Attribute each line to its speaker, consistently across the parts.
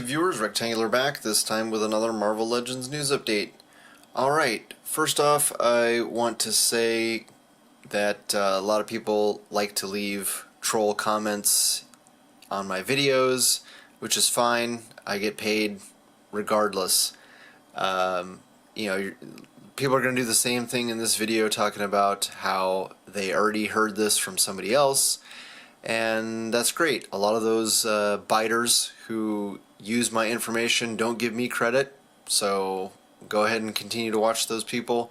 Speaker 1: YouTube viewers, Rectangular back, this time with another Marvel Legends news update. Alright, first off, I want to say that a lot of people like to leave troll comments on my videos, which is fine. I get paid regardless. People are going to do the same thing in this video, talking about how they already heard this from somebody else. And that's great. A lot of those biters who use my information don't give me credit, so go ahead and continue to watch those people.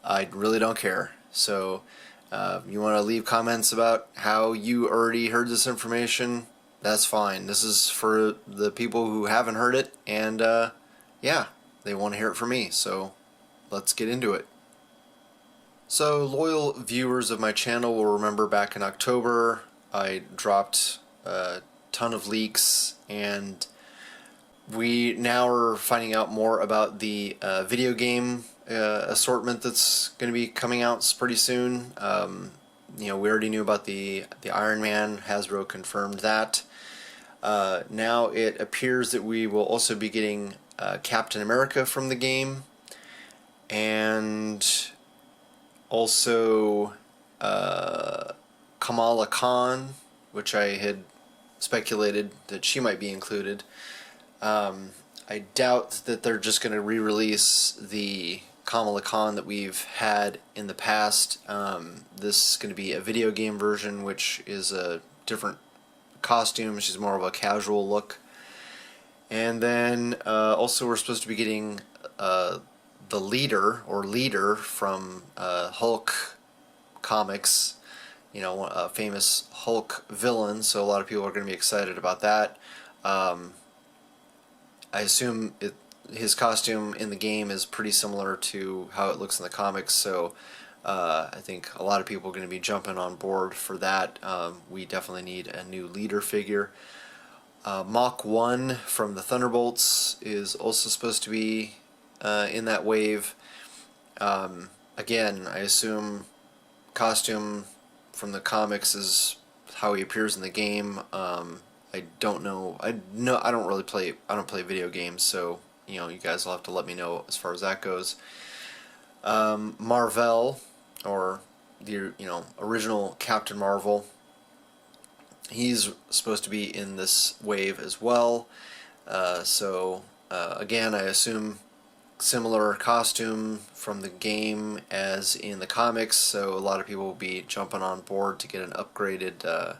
Speaker 1: I really don't care. So you want to leave comments about how you already heard this information, that's fine. This is for the people who haven't heard it, and yeah, they want to hear it from me, so let's get into it. So loyal viewers of my channel will remember back in October I dropped a ton of leaks, and we now are finding out more about the video game assortment that's going to be coming out pretty soon. We already knew about the Iron Man. Hasbro confirmed that. Now it appears that we will also be getting Captain America from the game, and also Kamala Khan, which I had speculated that she might be included. I doubt that they're just going to re-release the Kamala Khan that we've had in the past. This is going to be a video game version, which is a different costume. She's more of a casual look. And then also we're supposed to be getting the leader from Hulk comics, a famous Hulk villain, so a lot of people are going to be excited about that. I assume his costume in the game is pretty similar to how it looks in the comics, so I think a lot of people are going to be jumping on board for that. We definitely need a new leader figure. Mach 1 from the Thunderbolts is also supposed to be in that wave. Again, I assume costume from the comics is how he appears in the game. I don't know. I don't play video games, so you guys will have to let me know as far as that goes. Mar-vell, or the original Captain Marvel, he's supposed to be in this wave as well. Again, I assume similar costume from the game as in the comics, so a lot of people will be jumping on board to get an upgraded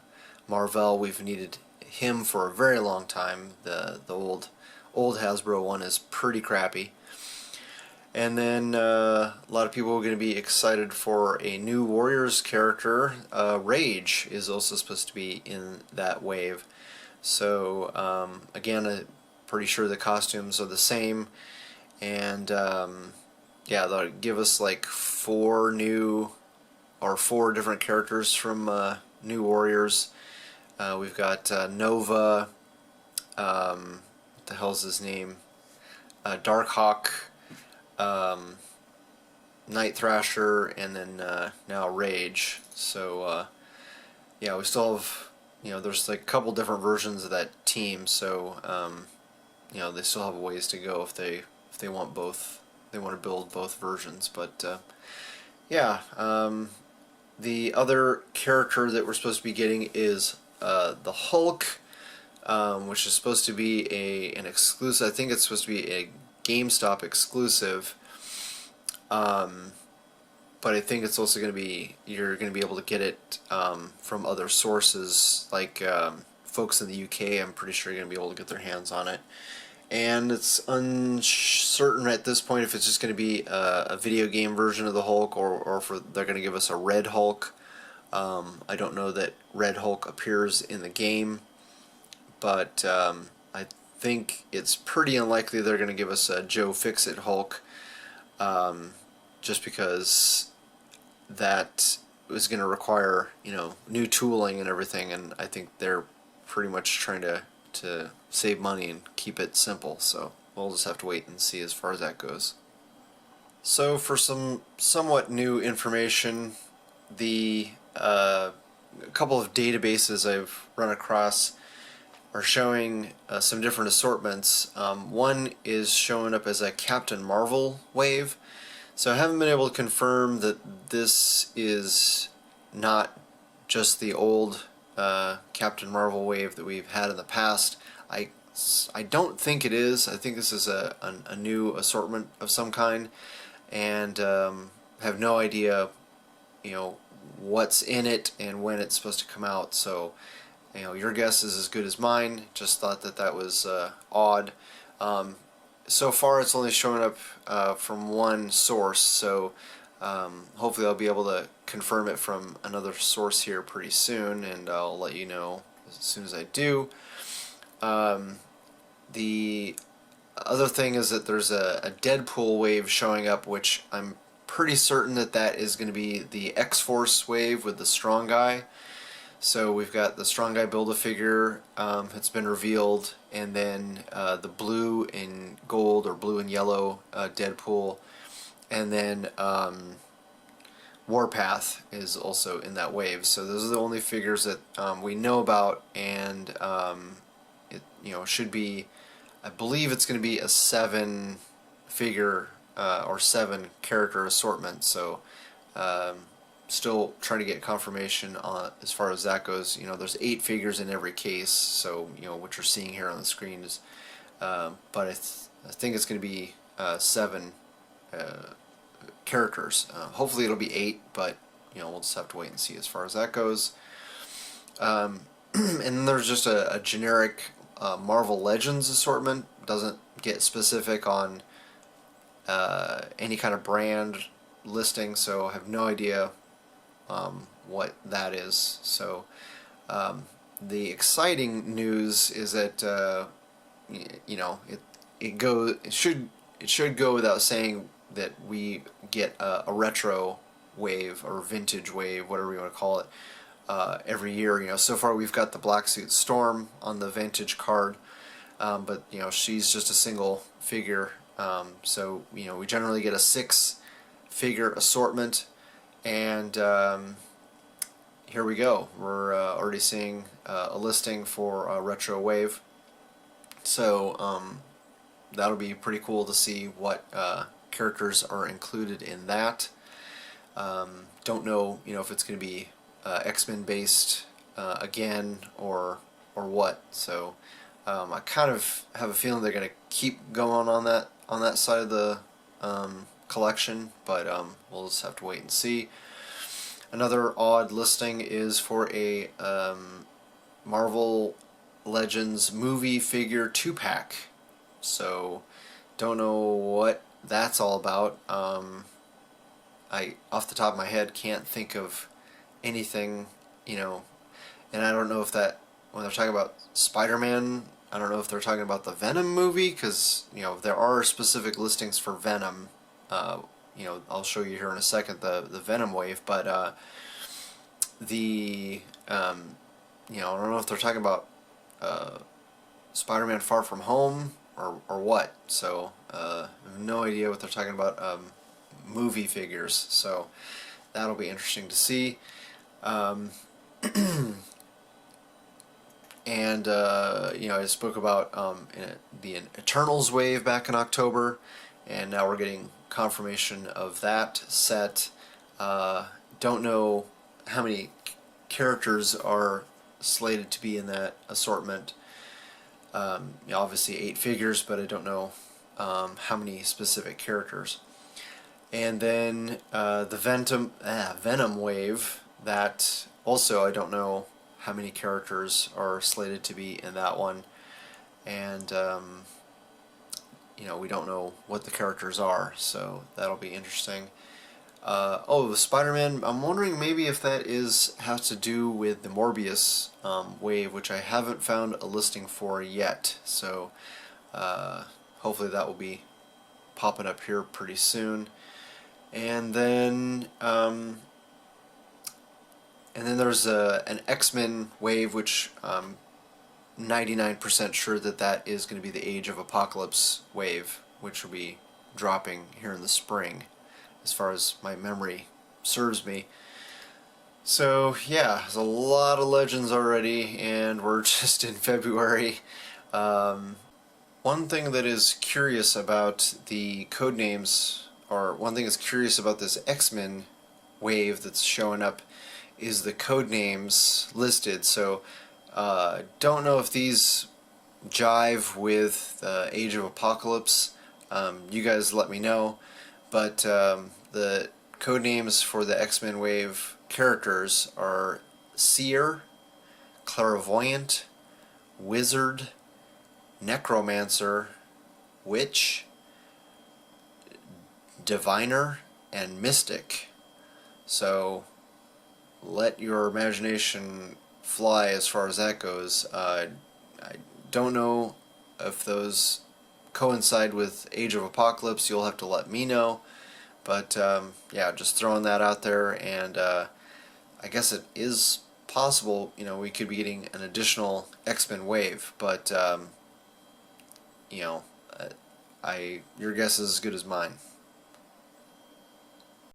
Speaker 1: Mar-vell. We've needed him for a very long time. The old Hasbro one is pretty crappy. And then a lot of people are going to be excited for a new Warriors character. Rage is also supposed to be in that wave. So again, I'm pretty sure the costumes are the same. And yeah, they'll give us like four different characters from New Warriors. We've got Nova, what the hell's his name? Darkhawk, Night Thrasher, and then now Rage. So yeah, we still have, there's like a couple different versions of that team, so they still have a ways to go if they want both. They want to build both versions, but yeah. The other character that we're supposed to be getting is the Hulk, which is supposed to be an exclusive. I think it's supposed to be a GameStop exclusive, but I think it's also going to be, you're going to be able to get it from other sources, like folks in the UK. I'm pretty sure you're going to be able to get their hands on it. And it's uncertain at this point if it's just going to be a video game version of the Hulk, or if they're going to give us a Red Hulk. I don't know that Red Hulk appears in the game, but I think it's pretty unlikely they're going to give us a Joe Fix-It Hulk, just because that is going to require new tooling and everything, and I think they're pretty much trying to save money and keep it simple, so we'll just have to wait and see as far as that goes. So for some somewhat new information, a couple of databases I've run across are showing some different assortments. One is showing up as a Captain Mar-vell wave. So I haven't been able to confirm that this is not just the old Captain Mar-vell wave that we've had in the past. I don't think it is. I think this is a new assortment of some kind, and have no idea, what's in it and when it's supposed to come out. So, your guess is as good as mine. Just thought that was odd. So far, it's only showing up from one source, so hopefully I'll be able to confirm it from another source here pretty soon, and I'll let you know as soon as I do. The other thing is that there's a Deadpool wave showing up, which I'm pretty certain that is going to be the X-Force wave with the Strong Guy. So we've got the Strong Guy Build-A-Figure that's been revealed, and then the blue and gold or blue and yellow Deadpool, and then Warpath is also in that wave. So those are the only figures that we know about, and it should be, I believe it's going to be a 7-figure or 7-character assortment. So still trying to get confirmation on as far as that goes. There's 8 figures in every case, so what you're seeing here on the screen is, but I think it's going to be 7 characters. Hopefully it'll be 8, but we'll just have to wait and see as far as that goes. And then there's just a generic Marvel Legends assortment. Doesn't get specific on any kind of brand listing, so I have no idea what that is. So the exciting news is that it should go without saying that we get a retro wave or vintage wave, whatever you want to call it, every year. So far we've got the Black Suit Storm on the vintage card, but she's just a single figure. So we generally get a 6-figure assortment, and here we go. We're already seeing a listing for a retro wave. So that'll be pretty cool to see what characters are included in that. Don't know, if it's going to be X-Men based again or what. So I kind of have a feeling they're going to keep going on that side of the collection, but we'll just have to wait and see. Another odd listing is for a Marvel Legends movie figure 2-pack. So don't know what that's all about. I, off the top of my head, can't think of anything, and I don't know if that, when they're talking about Spider-Man, I don't know if they're talking about the Venom movie, because, there are specific listings for Venom. I'll show you here in a second the Venom wave, but I don't know if they're talking about Spider-Man Far From Home or what. So I have no idea what they're talking about movie figures. So that'll be interesting to see. And I spoke about the Eternals wave back in October, and now we're getting confirmation of that set. Don't know how many characters are slated to be in that assortment. Obviously 8 figures, but I don't know how many specific characters. And then the Venom wave, that also I don't know how many characters are slated to be in that one, and we don't know what the characters are, so that'll be interesting. The Spider-Man, I'm wondering maybe if that has to do with the Morbius wave, which I haven't found a listing for yet, so hopefully that will be popping up here pretty soon. And then there's an X-Men wave, which I'm 99% sure that is going to be the Age of Apocalypse wave, which will be dropping here in the spring, as far as my memory serves me. So yeah, there's a lot of legends already, and we're just in February. One thing that is curious about the code names, or one thing that's curious about this X-Men wave that's showing up, is the code names listed. So don't know if these jive with Age of Apocalypse. You guys let me know. But the code names for the X-Men wave characters are Seer, Clairvoyant, Wizard, Necromancer, Witch, Diviner, and Mystic. So let your imagination fly as far as that goes. I don't know if those coincide with Age of Apocalypse. You'll have to let me know. But yeah, just throwing that out there, and I guess it is possible, we could be getting an additional X-Men wave, but you know, your guess is as good as mine.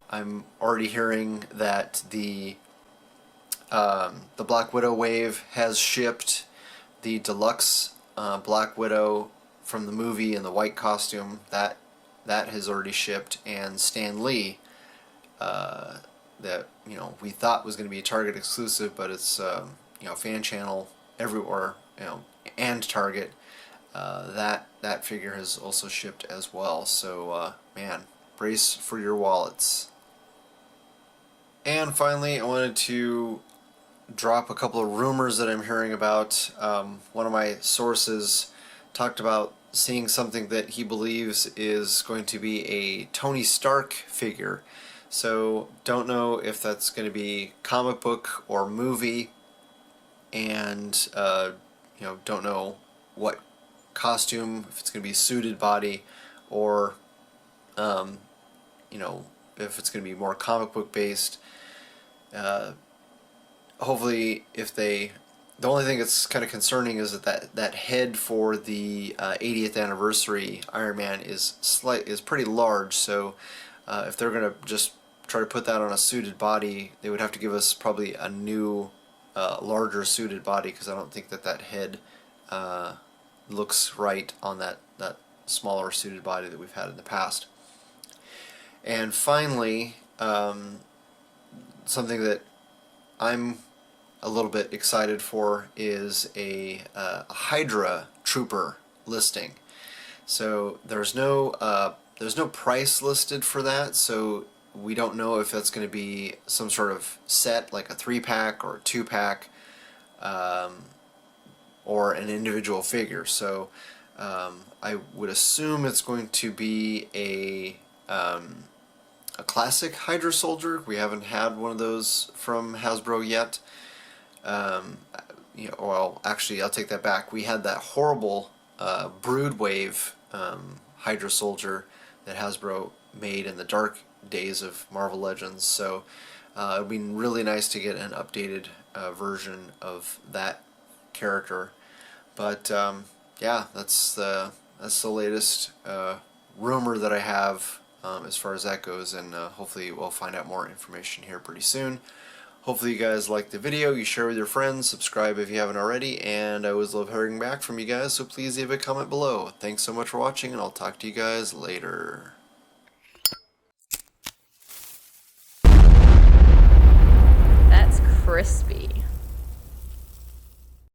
Speaker 1: I'm already hearing that the Black Widow wave has shipped. The deluxe Black Widow from the movie in the white costume, that has already shipped, and Stan Lee, that we thought was going to be a Target exclusive, but it's fan channel everywhere, and Target. That figure has also shipped as well. So man, brace for your wallets. And finally, I wanted to drop a couple of rumors that I'm hearing about. One of my sources talked about seeing something that he believes is going to be a Tony Stark figure. So don't know if that's going to be comic book or movie, and don't know what costume, if it's going to be suited body, or if it's going to be more comic book based. Hopefully, the only thing that's kind of concerning is that head for the 80th anniversary Iron Man is pretty large. So if they're going to just try to put that on a suited body, they would have to give us probably a new, larger suited body, because I don't think that head looks right on that smaller suited body that we've had in the past. And finally, something that I'm a little bit excited for is a Hydra Trooper listing. So there's no price listed for that, so we don't know if that's going to be some sort of set, like a 3-pack or a 2-pack, or an individual figure. So I would assume it's going to be a classic Hydra Soldier. We haven't had one of those from Hasbro yet. Well, actually, I'll take that back. We had that horrible Broodwave Hydra Soldier that Hasbro made in the dark days of Marvel Legends. So it would be really nice to get an updated version of that character. But yeah, that's the latest rumor that I have as far as that goes, and hopefully we'll find out more information here pretty soon. Hopefully you guys liked the video, you share with your friends, subscribe if you haven't already, and I always love hearing back from you guys, so please leave a comment below. Thanks so much for watching, and I'll talk to you guys later.